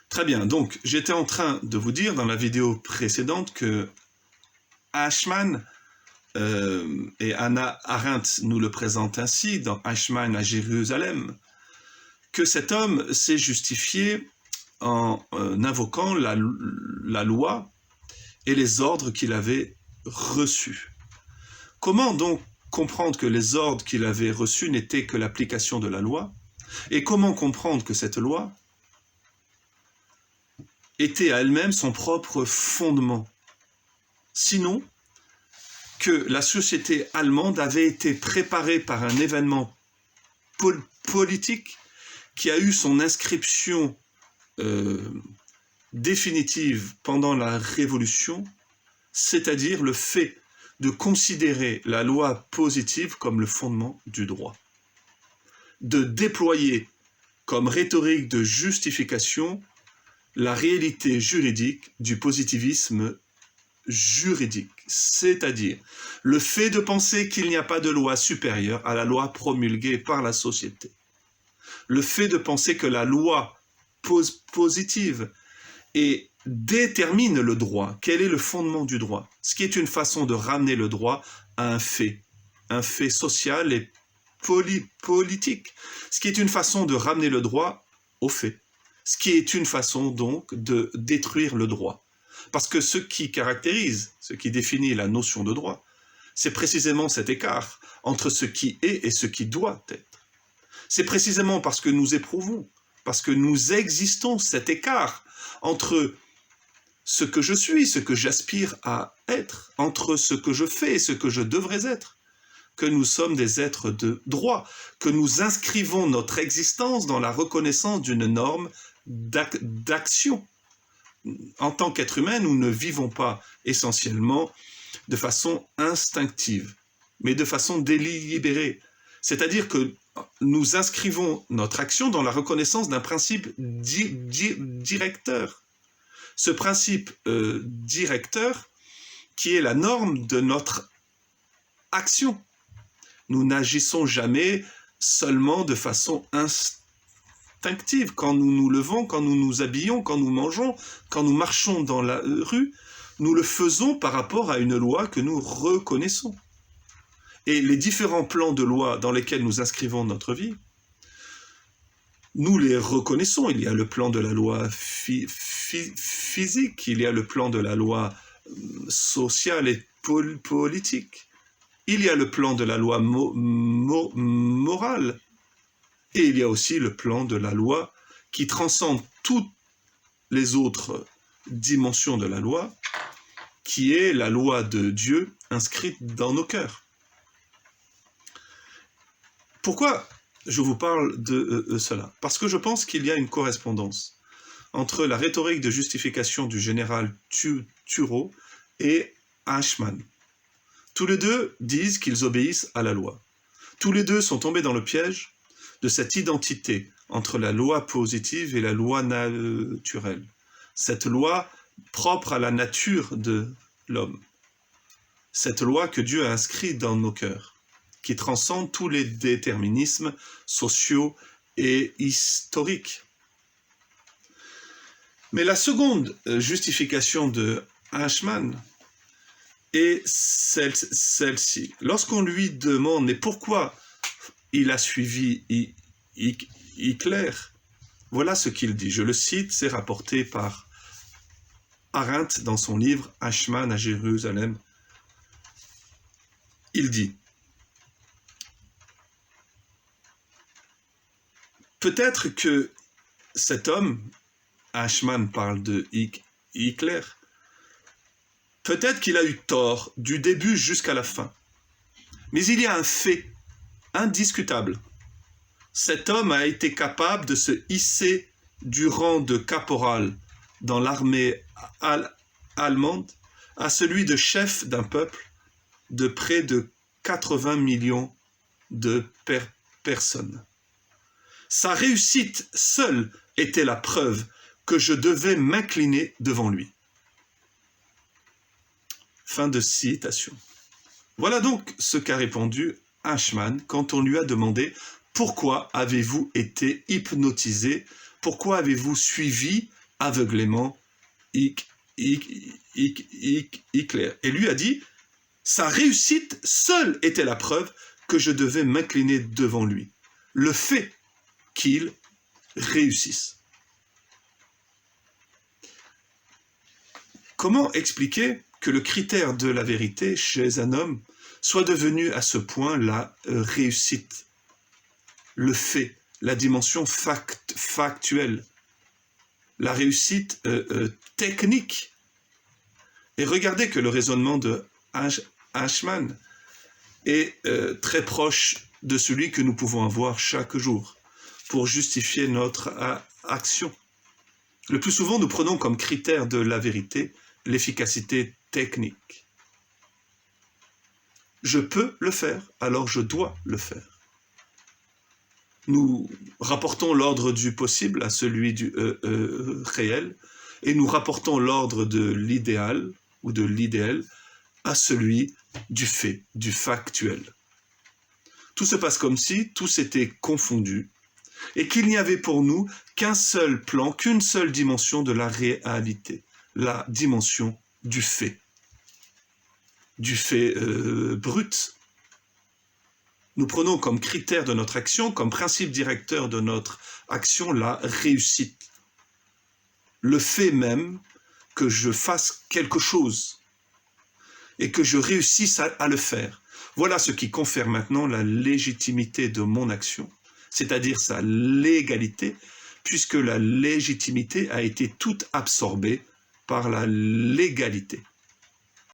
Très bien, donc j'étais en train de vous dire dans la vidéo précédente que Eichmann et Hannah Arendt nous le présentent ainsi dans Eichmann à Jérusalem, que cet homme s'est justifié en invoquant la loi et les ordres qu'il avait reçus. Comment donc comprendre que les ordres qu'il avait reçus n'étaient que l'application de la loi? Et comment comprendre que cette loi était à elle-même son propre fondement? Sinon, que la société allemande avait été préparée par un événement politique qui a eu son inscription définitive pendant la Révolution, c'est-à-dire le fait de considérer la loi positive comme le fondement du droit, de déployer comme rhétorique de justification la réalité juridique du positivisme juridique, c'est-à-dire le fait de penser qu'il n'y a pas de loi supérieure à la loi promulguée par la société, le fait de penser que la loi positive et détermine le droit. Quel est le fondement du droit? Ce qui est une façon de ramener le droit à un fait social et politique. Ce qui est une façon de ramener le droit au fait. Ce qui est une façon donc de détruire le droit. Parce que ce qui caractérise, ce qui définit la notion de droit, c'est précisément cet écart entre ce qui est et ce qui doit être. C'est précisément parce que nous éprouvons, parce que nous existons cet écart entre ce que je suis, ce que j'aspire à être, entre ce que je fais et ce que je devrais être, que nous sommes des êtres de droit, que nous inscrivons notre existence dans la reconnaissance d'une norme d'action. En tant qu'être humain, nous ne vivons pas essentiellement de façon instinctive, mais de façon délibérée. C'est-à-dire que nous inscrivons notre action dans la reconnaissance d'un principe directeur. Ce principe directeur qui est la norme de notre action. Nous n'agissons jamais seulement de façon instinctive. Quand nous nous levons, quand nous nous habillons, quand nous mangeons, quand nous marchons dans la rue, nous le faisons par rapport à une loi que nous reconnaissons. Et les différents plans de loi dans lesquels nous inscrivons notre vie, nous les reconnaissons. Il y a le plan de la loi physique, il y a le plan de la loi sociale et politique, il y a le plan de la loi morale, et il y a aussi le plan de la loi qui transcende toutes les autres dimensions de la loi, qui est la loi de Dieu inscrite dans nos cœurs. Pourquoi je vous parle de cela? Parce que je pense qu'il y a une correspondance entre la rhétorique de justification du général Thureau et Eichmann. Tous les deux disent qu'ils obéissent à la loi. Tous les deux sont tombés dans le piège de cette identité entre la loi positive et la loi naturelle. Cette loi propre à la nature de l'homme. Cette loi que Dieu a inscrite dans nos cœurs, qui transcende tous les déterminismes sociaux et historiques. Mais la seconde justification de Eichmann est celle-ci. Lorsqu'on lui demande mais pourquoi il a suivi Hitler, voilà ce qu'il dit. Je le cite, c'est rapporté par Arendt dans son livre Eichmann à Jérusalem. Il dit: peut-être que cet homme, Eichmann parle de Hitler, peut-être qu'il a eu tort du début jusqu'à la fin. Mais il y a un fait indiscutable. Cet homme a été capable de se hisser du rang de caporal dans l'armée allemande à celui de chef d'un peuple de près de 80 millions de personnes. Sa réussite seule était la preuve que je devais m'incliner devant lui. Fin de citation. Voilà donc ce qu'a répondu Eichmann quand on lui a demandé « Pourquoi avez-vous été hypnotisé? Pourquoi avez-vous suivi aveuglément Hitler. Et lui a dit, sa réussite seule était la preuve que je devais m'incliner devant lui. Le fait qu'il réussisse. Comment expliquer que le critère de la vérité chez un homme soit devenu à ce point la réussite, le fait, la dimension factuelle, la réussite technique? Et regardez que le raisonnement de Eichmann est très proche de celui que nous pouvons avoir chaque jour pour justifier notre action. Le plus souvent, nous prenons comme critère de la vérité l'efficacité technique. Je peux le faire, alors je dois le faire. Nous rapportons l'ordre du possible à celui du réel, et nous rapportons l'ordre de l'idéal ou de l'idéal à celui du fait, du factuel. Tout se passe comme si tout s'était confondu et qu'il n'y avait pour nous qu'un seul plan, qu'une seule dimension de la réalité, la dimension du fait brut. Nous prenons comme critère de notre action, comme principe directeur de notre action, la réussite. Le fait même que je fasse quelque chose et que je réussisse à le faire. Voilà ce qui confère maintenant la légitimité de mon action, c'est-à-dire sa légalité, puisque la légitimité a été toute absorbée par la légalité.